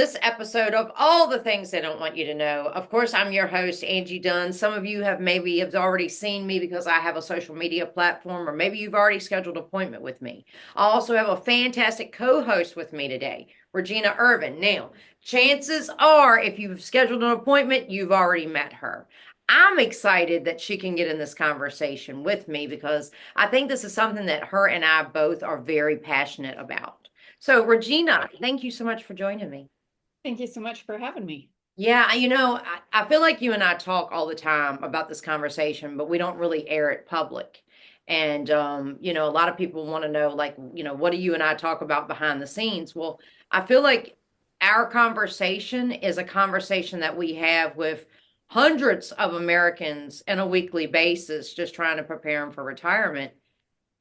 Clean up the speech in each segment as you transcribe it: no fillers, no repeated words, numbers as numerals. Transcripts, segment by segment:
this episode of All the Things They Don't Want You to Know. Of course, I'm your host, Angie Dunn. Some of you have already seen me because I have a social media platform, or maybe you've already scheduled an appointment with me. I also have a fantastic co-host with me today, Regina Irvin. Now, chances are, if you've scheduled an appointment, you've already met her. I'm excited that she can get in this conversation with me because I think this is something that her and I both are very passionate about. So, Regina, thank you so much for joining me. Thank you so much for having me. Yeah, I feel like you and I talk all the time about this conversation, but we don't really air it public. And, a lot of people want to know, like, what do you and I talk about behind the scenes? Well, I feel like our conversation is a conversation that we have with hundreds of Americans on a weekly basis, just trying to prepare them for retirement.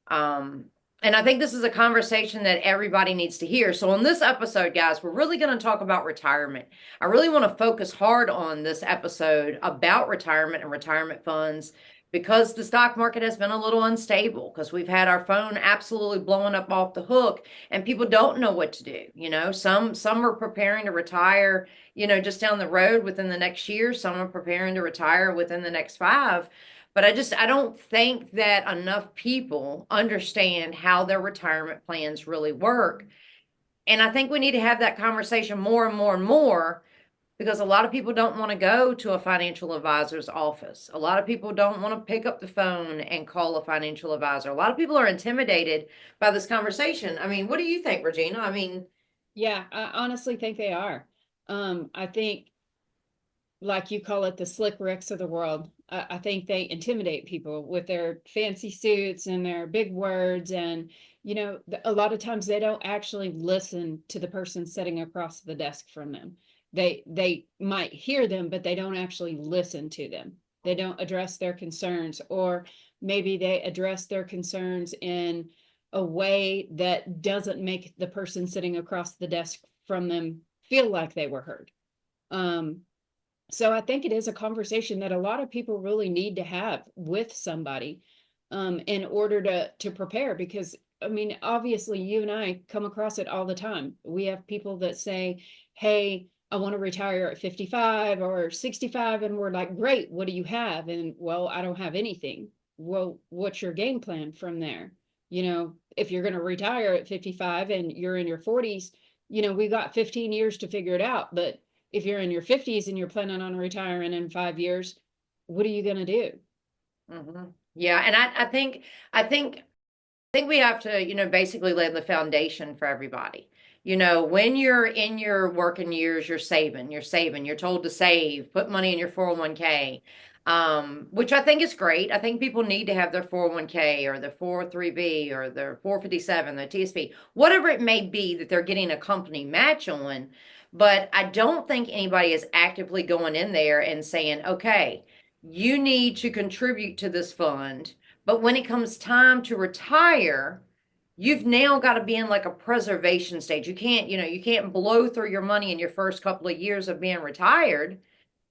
Um, and I think this is a conversation that everybody needs to hear. So, on this episode, guys, we're really going to talk about retirement. I really want to focus hard on this episode about retirement and retirement funds because the stock market has been a little unstable because we've had our phone absolutely blowing up off the hook and people don't know what to do. Some are preparing to retire, just down the road within the next year. Some are preparing to retire within the next 5. But I don't think that enough people understand how their retirement plans really work. And I think we need to have that conversation more and more and more because a lot of people don't want to go to a financial advisor's office. A lot of people don't want to pick up the phone and call a financial advisor. A lot of people are intimidated by this conversation. I mean, what do you think, Regina? I mean, Yeah, I honestly think they are. I think, like you call it, the slick Ricks of the world. I think they intimidate people with their fancy suits and their big words. And, a lot of times they don't actually listen to the person sitting across the desk from them. They might hear them, but they don't actually listen to them. They don't address their concerns, or maybe they address their concerns in a way that doesn't make the person sitting across the desk from them feel like they were heard. Um, so I think it is a conversation that a lot of people really need to have with somebody, in order to prepare. Because I mean, obviously, you and I come across it all the time. We have people that say, "Hey, I want to retire at 55 or 65," and we're like, "Great, what do you have?" And, "Well, I don't have anything." Well, what's your game plan from there? If you're going to retire at 55 and you're in your 40s, we got 15 years to figure it out. But if you're in your 50s and you're planning on retiring in 5 years, what are you going to do? yeah, and I think we have to, basically lay the foundation for everybody. When you're in your working years, you're saving, you're told to save, put money in your 401k, which I think is great. I think people need to have their 401k or their 403b or their 457, their TSP, whatever it may be that they're getting a company match on. But I don't think anybody is actively going in there and saying, okay, you need to contribute to this fund, but when it comes time to retire, you've now got to be in like a preservation stage. You can't blow through your money in your first couple of years of being retired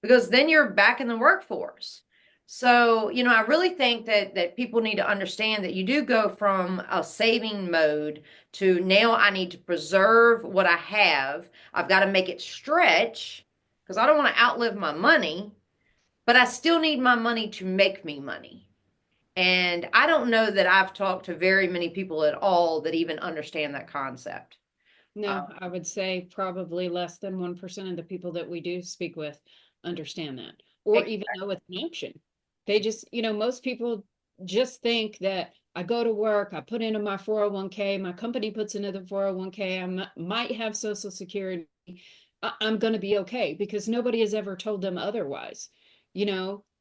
because then you're back in the workforce. So, I really think that people need to understand that you do go from a saving mode to now I need to preserve what I have. I've got to make it stretch because I don't want to outlive my money, but I still need my money to make me money. And I don't know that I've talked to very many people at all that even understand that concept. No, I would say probably less than 1% of the people that we do speak with understand that, or even know it's an option. They just, most people just think that I go to work, I put into my 401k, my company puts into the 401k, might have Social Security, I'm going to be okay, because nobody has ever told them otherwise.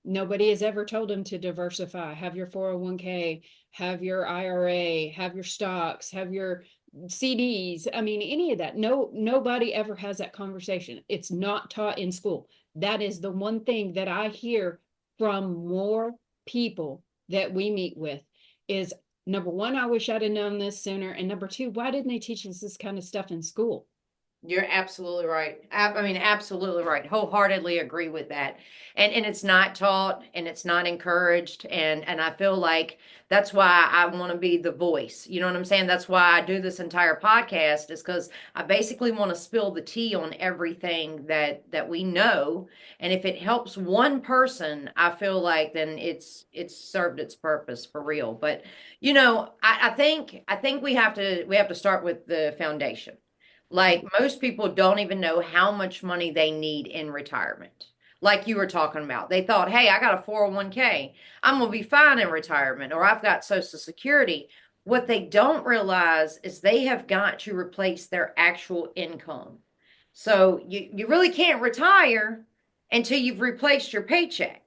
Nobody has ever told them to diversify, have your 401k, have your IRA, have your stocks, have your CDs. I mean, any of that. No, nobody ever has that conversation. It's not taught in school. That is the one thing that I hear from more people that we meet with is, number one, I wish I'd have known this sooner. And number two, why didn't they teach us this kind of stuff in school? You're absolutely right. I mean, absolutely right. Wholeheartedly agree with that. And it's not taught and it's not encouraged. And I feel like that's why I want to be the voice. You know what I'm saying? That's why I do this entire podcast is because I basically want to spill the tea on everything that we know. And if it helps one person, I feel like then it's served its purpose for real. But I think we have to start with the foundation. Yeah. Like most people don't even know how much money they need in retirement. Like you were talking about. They thought, hey, I got a 401k. I'm going to be fine in retirement, or I've got Social Security. What they don't realize is they have got to replace their actual income. So you really can't retire until you've replaced your paycheck.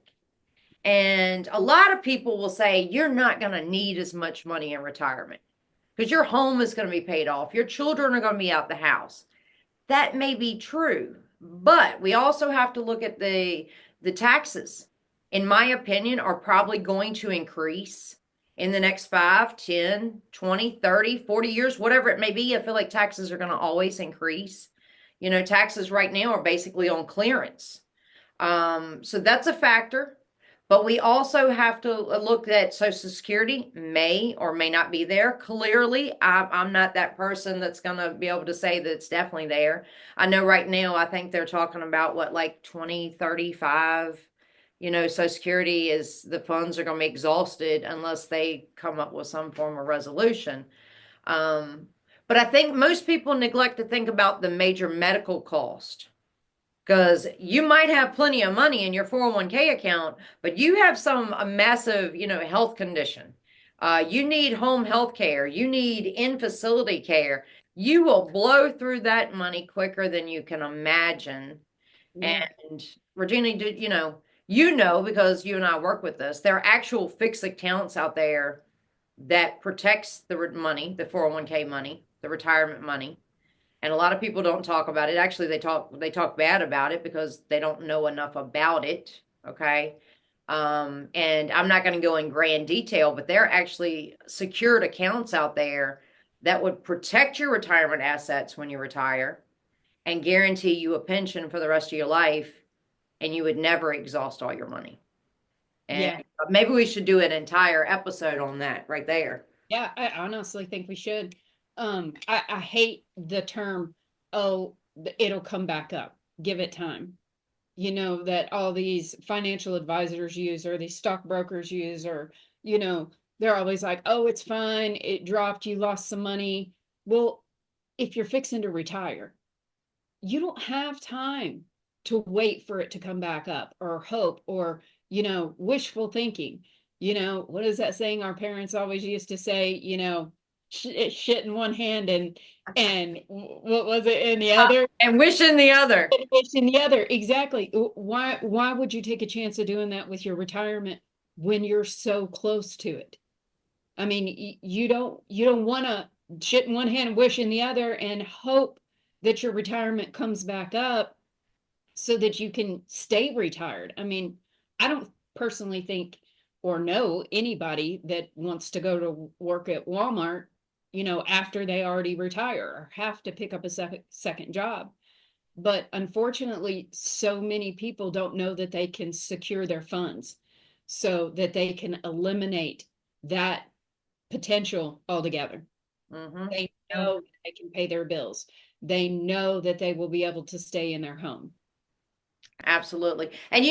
And a lot of people will say, you're not going to need as much money in retirement because your home is going to be paid off. Your children are going to be out the house. That may be true, but we also have to look at the taxes. In my opinion, are probably going to increase in the next 5, 10, 20, 30, 40 years, whatever it may be. I feel like taxes are going to always increase. Taxes right now are basically on clearance. So that's a factor. But we also have to look at Social Security may or may not be there. Clearly, I'm not that person that's going to be able to say that it's definitely there. I know right now, I think they're talking about what, like 2035. Social Security is the funds are going to be exhausted unless they come up with some form of resolution. Um, but I think most people neglect to think about the major medical cost because you might have plenty of money in your 401k account, but you have some a massive, health condition. You need home health care. You need in-facility care. You will blow through that money quicker than you can imagine. Yeah. And Regina, did because you and I work with this, there are actual fixed accounts out there that protects the money, the 401k money, the retirement money, and a lot of people don't talk about it. Actually, they talk bad about it because they don't know enough about it. Okay. And I'm not going to go in grand detail, but there are actually secured accounts out there that would protect your retirement assets when you retire and guarantee you a pension for the rest of your life, and you would never exhaust all your money. And Yeah. maybe we should do an entire episode on that right there. Yeah, I honestly think we should. I hate the term, oh, it'll come back up. Give it time. That all these financial advisors use or these stockbrokers use, or, they're always like, oh, it's fine. It dropped. You lost some money. Well, if you're fixing to retire, you don't have time to wait for it to come back up or hope or, wishful thinking. What is that saying our parents always used to say, shit in one hand and what was it in the other? And wishing the other. Fish in the other. Exactly. Why would you take a chance of doing that with your retirement when you're so close to it? I mean, you don't want to shit in one hand and wish in the other and hope that your retirement comes back up so that you can stay retired. I mean, I don't personally think or know anybody that wants to go to work at Walmart, after they already retire or have to pick up a second job. But unfortunately, so many people don't know that they can secure their funds so that they can eliminate that potential altogether. Mm-hmm. They know that they can pay their bills. They know that they will be able to stay in their home. Absolutely. And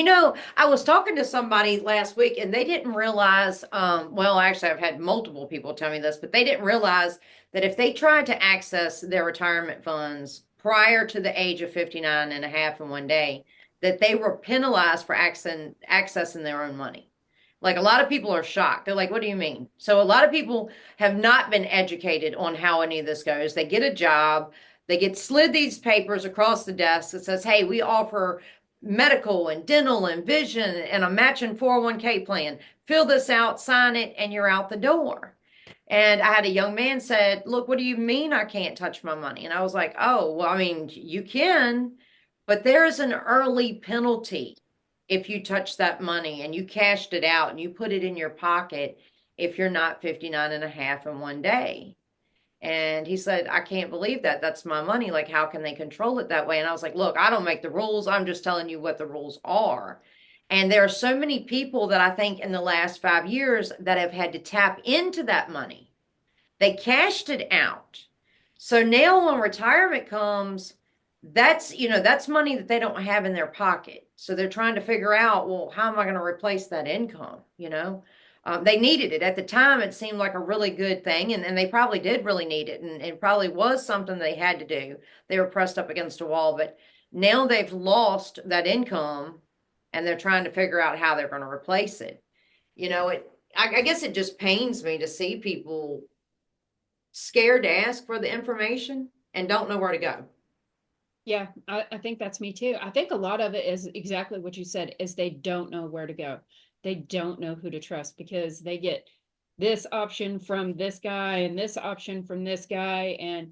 I was talking to somebody last week and they didn't realize, well, actually, I've had multiple people tell me this, but they didn't realize that if they tried to access their retirement funds prior to the age of 59 and a half in one day, that they were penalized for accessing their own money. Like a lot of people are shocked. They're like, what do you mean? So a lot of people have not been educated on how any of this goes. They get a job, they get slid these papers across the desk that says, hey, we offer medical and dental and vision and a matching 401k plan. Fill this out, sign it, and you're out the door. And I had a young man said, look, what do you mean I can't touch my money? And I was like, oh, well, I mean, you can, but there's an early penalty if you touch that money and you cashed it out and you put it in your pocket if you're not 59 and a half in one day. And he said, I can't believe that. That's my money. Like, how can they control it that way? And I was like, look, I don't make the rules. I'm just telling you what the rules are. And there are so many people that I think in the last 5 years that have had to tap into that money. They cashed it out. So now when retirement comes, that's money that they don't have in their pocket. So they're trying to figure out, well, how am I going to replace that income? They needed it. At the time, it seemed like a really good thing, and they probably did really need it, and it probably was something they had to do. They were pressed up against a wall, but now they've lost that income, and they're trying to figure out how they're going to replace it. I guess it just pains me to see people scared to ask for the information and don't know where to go. Yeah, I think that's me too. I think a lot of it is exactly what you said, is they don't know where to go. They don't know who to trust because they get this option from this guy and this option from this guy. And,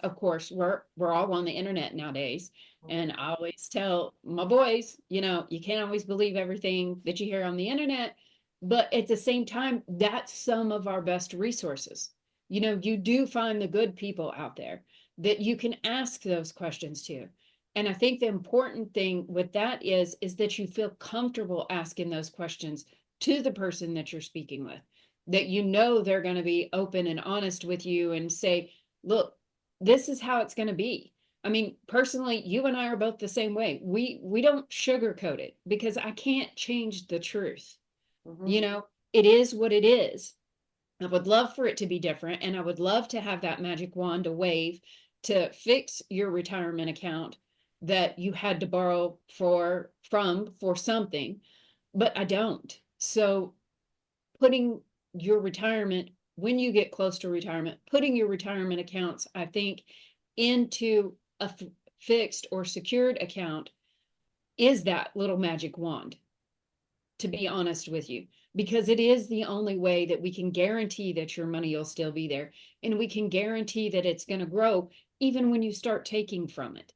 of course, we're all on the internet nowadays. And I always tell my boys, you can't always believe everything that you hear on the internet, but at the same time, that's some of our best resources. You do find the good people out there that you can ask those questions to. And I think the important thing with that is that you feel comfortable asking those questions to the person that you're speaking with, that they're going to be open and honest with you and say, look, this is how it's going to be. I mean, personally, you and I are both the same way. We don't sugarcoat it because I can't change the truth. Mm-hmm. You know, it is what it is. I would love for it to be different, and I would love to have that magic wand to wave to fix your retirement account that you had to borrow for something, but I don't. So putting your retirement, when you get close to retirement, putting your retirement accounts, I think, into a fixed or secured account is that little magic wand, to be honest with you, because it is the only way that we can guarantee that your money will still be there. And we can guarantee that it's going to grow even when you start taking from it.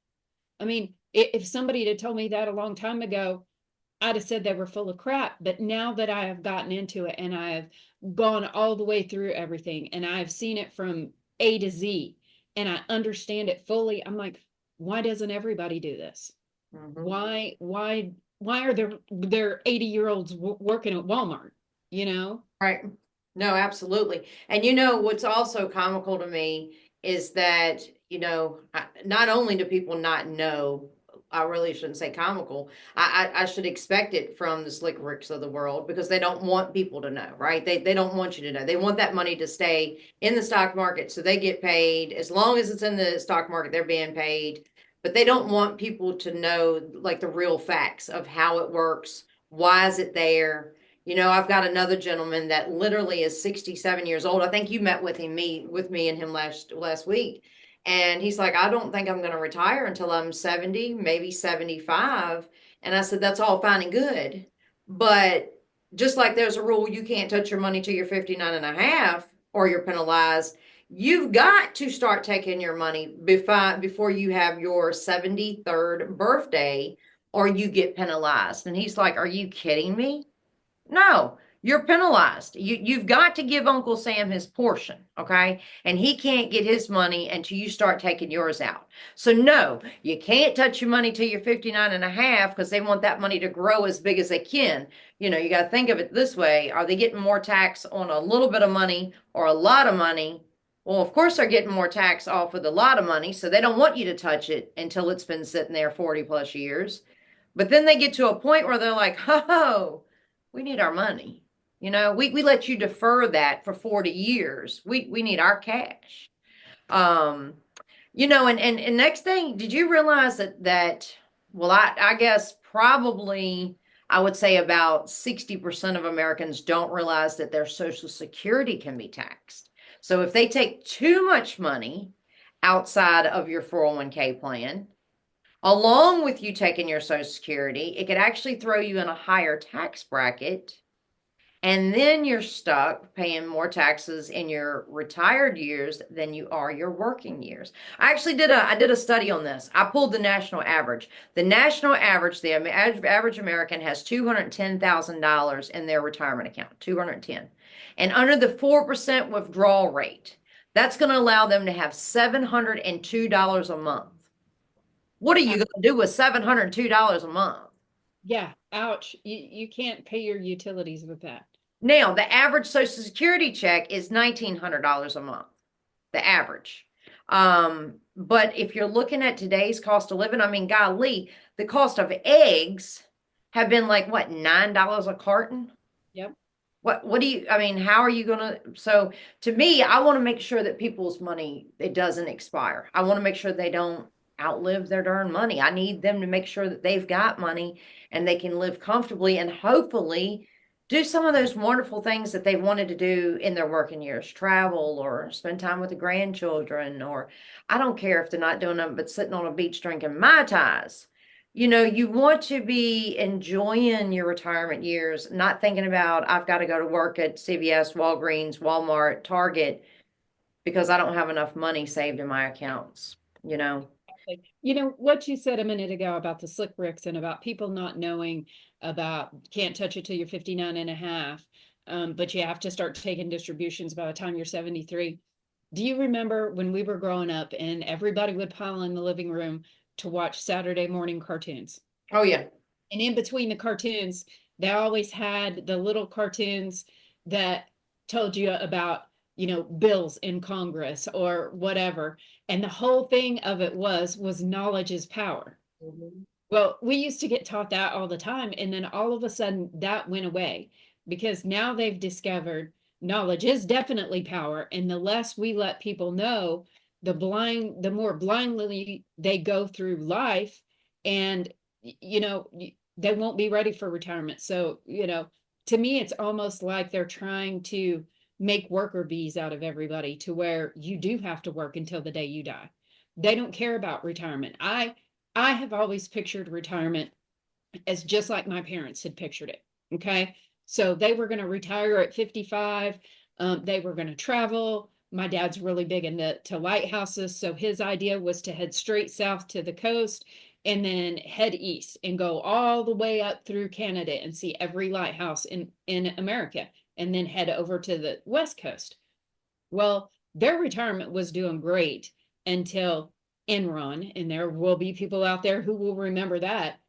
I mean, if somebody had told me that a long time ago, I'd have said they were full of crap. But now that I have gotten into it and I have gone all the way through everything and I've seen it from A to Z and I understand it fully, I'm like, why doesn't everybody do this? Mm-hmm. Why are there 80-year-olds working at Walmart, you know? Right. No, absolutely. And what's also comical to me is that, not only do people not know, I really shouldn't say comical, I should expect it from the slick ricks of the world because they don't want people to know, right? They don't want you to know. They want that money to stay in the stock market so they get paid. As long as it's in the stock market, they're being paid. But they don't want people to know like the real facts of how it works. Why is it there? I've got another gentleman that literally is 67 years old. I think you met with me and him last week. And he's like, I don't think I'm going to retire until I'm 70, maybe 75. And I said, that's all fine and good. But just like there's a rule, you can't touch your money till you're 59 and a half or you're penalized. You've got to start taking your money before you have your 73rd birthday or you get penalized. And he's like, are you kidding me? No, you're penalized. You've got to give Uncle Sam his portion, okay? And he can't get his money until you start taking yours out. So no, you can't touch your money till you're 59 and a half because they want that money to grow as big as they can. You got to think of it this way. Are they getting more tax on a little bit of money or a lot of money? Well, of course they're getting more tax off with a lot of money, so they don't want you to touch it until it's been sitting there 40 plus years. But then they get to a point where they're like, oh, we need our money. We let you defer that for 40 years. We need our cash. Um, and next thing, did you realize that well, I guess probably I would say about 60% of Americans don't realize that their Social Security can be taxed. So if they take too much money outside of your 401k plan, along with you taking your Social Security, it could actually throw you in a higher tax bracket. And then you're stuck paying more taxes in your retired years than you are your working years. I did a study on this. I pulled the national average. The national average, the average American has $210,000 in their retirement account, 210. And under the 4% withdrawal rate, That's going to allow them to have $702 a month. What are you Uh, going to do with $702 a month? yeah, ouch. You can't pay your utilities with that. Now, the average Social Security check is $1,900 a month, the average. But if you're looking at today's cost of living, I mean, golly, the cost of eggs have been like what, $9 a carton? Yep. What do you, I mean, how are you gonna, so to me, I want to make sure that people's money, it doesn't expire. I want to make sure they don't outlive their darn money. I need them to make sure that they've got money and they can live comfortably and hopefully do some of those wonderful things that they've wanted to do in their working years, travel or spend time with the grandchildren, or I don't care if they're not doing them, but sitting on a beach drinking Mai Tais. You want to be enjoying your retirement years, not thinking about, I've got to go to work at CVS, Walgreens, Walmart, Target, because I don't have enough money saved in my accounts, you know? Like, you know, what you said a minute ago about the slick bricks and about people not knowing about can't touch it till you're 59 and a half, but you have to start taking distributions by the time you're 73. Do you remember when we were growing up and everybody would pile in the living room to watch Saturday morning cartoons? Oh, yeah. And in between the cartoons, they always had the little cartoons that told you about, bills in Congress or whatever. And the whole thing of it was knowledge is power. Mhm. Well, we used to get taught that all the time. And then all of a sudden that went away because now they've discovered knowledge is definitely power. And the less we let people know, the more blindly they go through life. And, they won't be ready for retirement. So, to me, it's almost like they're trying to make worker bees out of everybody to where you do have to work until the day you die. They don't care about retirement. I have always pictured retirement as just like my parents had pictured it. Okay. So they were going to retire at 55. They were going to travel. My dad's really big into lighthouses. So his idea was to head straight south to the coast and then head east and go all the way up through Canada and see every lighthouse in America and then head over to the west coast. Well, their retirement was doing great until Enron, and there will be people out there who will remember that.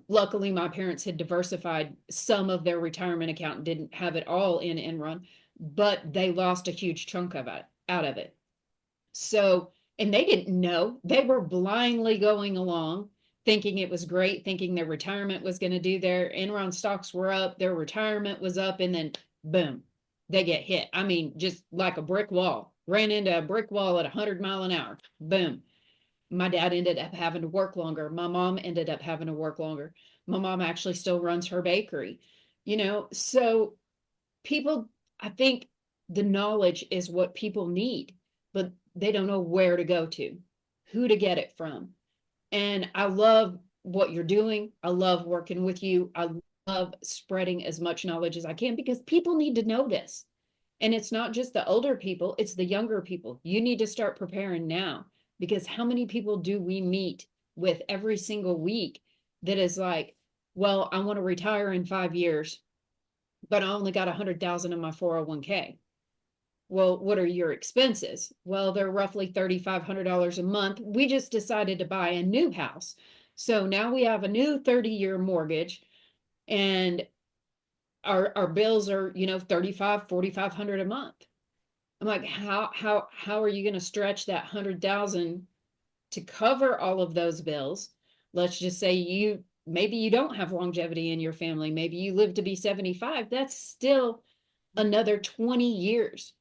Luckily, my parents had diversified some of their retirement account and didn't have it all in Enron, but they lost a huge chunk of it out of it. So, and they didn't know. They were blindly going along, thinking it was great, thinking their retirement was going to do their Enron stocks were up, their retirement was up, and then boom, they get hit. I mean, just like a brick wall. Ran into a brick wall at 100 mile an hour. Boom. My dad ended up having to work longer. My mom ended up having to work longer. My mom actually still runs her bakery. So people, I think the knowledge is what people need, but they don't know where to go to, who to get it from. And I love what you're doing. I love working with you. I love spreading as much knowledge as I can because people need to know this. And it's not just the older people, it's the younger people. You need to start preparing now because how many people do we meet with every single week that is like, well, I want to retire in 5 years, but I only got 100,000 in my 401k. Well, what are your expenses? Well, they're roughly $3,500 a month. We just decided to buy a new house. So now we have a new 30-year mortgage and our bills are, 35, 4,500 a month. I'm like, how are you going to stretch that 100,000 to cover all of those bills? Let's just say maybe you don't have longevity in your family. Maybe you live to be 75. That's still another 20 years.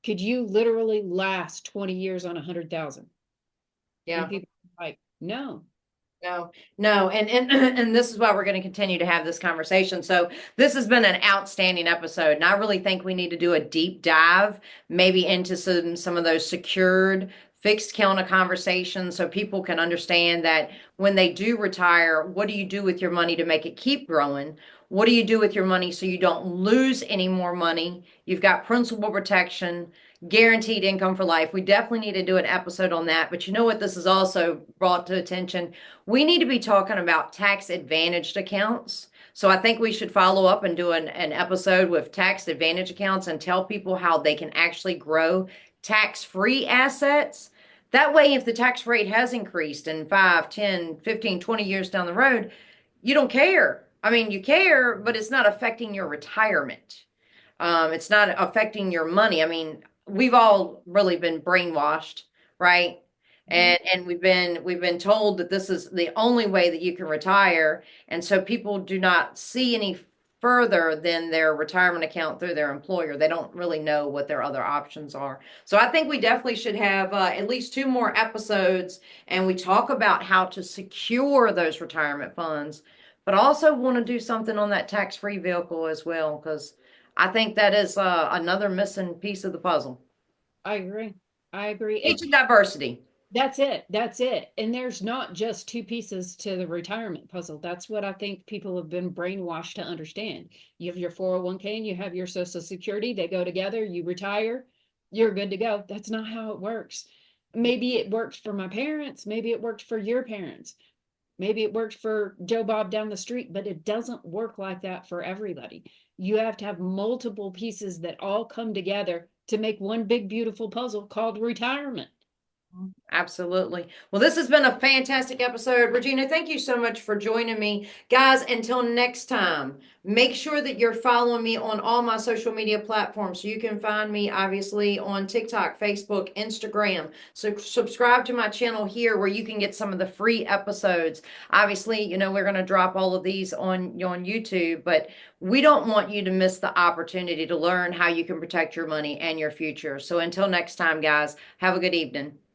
Could you literally last 20 years on 100,000? And Yeah. people are like, no. No, no, and and this is why we're going to continue to have this conversation. So this has been an outstanding episode, and I really think we need to do a deep dive, maybe into some of those secured fixed counter conversations, so people can understand that when they do retire, what do you do with your money to make it keep growing? What do you do with your money so you don't lose any more money? You've got principal protection, guaranteed income for life. We definitely need to do an episode on that. But you know what? This has also brought to attention. We need to be talking about tax advantaged accounts. So I think we should follow up and do an episode with tax advantage accounts and tell people how they can actually grow tax-free assets. That way, if the tax rate has increased in 5, 10, 15, 20 years down the road, you don't care. I mean, you care, but it's not affecting your retirement. It's not affecting your money. I mean, we've all really been brainwashed, right? Mhm. And we've been told that this is the only way that you can retire, and so people do not see any further than their retirement account through their employer. They don't really know what their other options are. So I think we definitely should have at least two more episodes, and we talk about how to secure those retirement funds, but also want to do something on that tax-free vehicle as well, because I think that is another missing piece of the puzzle. I agree. I agree. And Teaching diversity. that's it. That's it. And there's not just two pieces to the retirement puzzle. That's what I think people have been brainwashed to understand. You have your 401k and you have your social security. They go together, you retire, you're good to go. That's not how it works. Maybe it worked for my parents, maybe it worked for your parents. Maybe it worked for Joe Bob down the street, but it doesn't work like that for everybody. You have to have multiple pieces that all come together to make one big, beautiful puzzle called retirement. Absolutely. Well, this has been a fantastic episode. Regina, thank you so much for joining me. Guys, until next time, make sure that you're following me on all my social media platforms. So you can find me obviously on TikTok, Facebook, Instagram. So subscribe to my channel here where you can get some of the free episodes. Obviously, we're going to drop all of these on YouTube, but we don't want you to miss the opportunity to learn how you can protect your money and your future. So until next time, guys, have a good evening.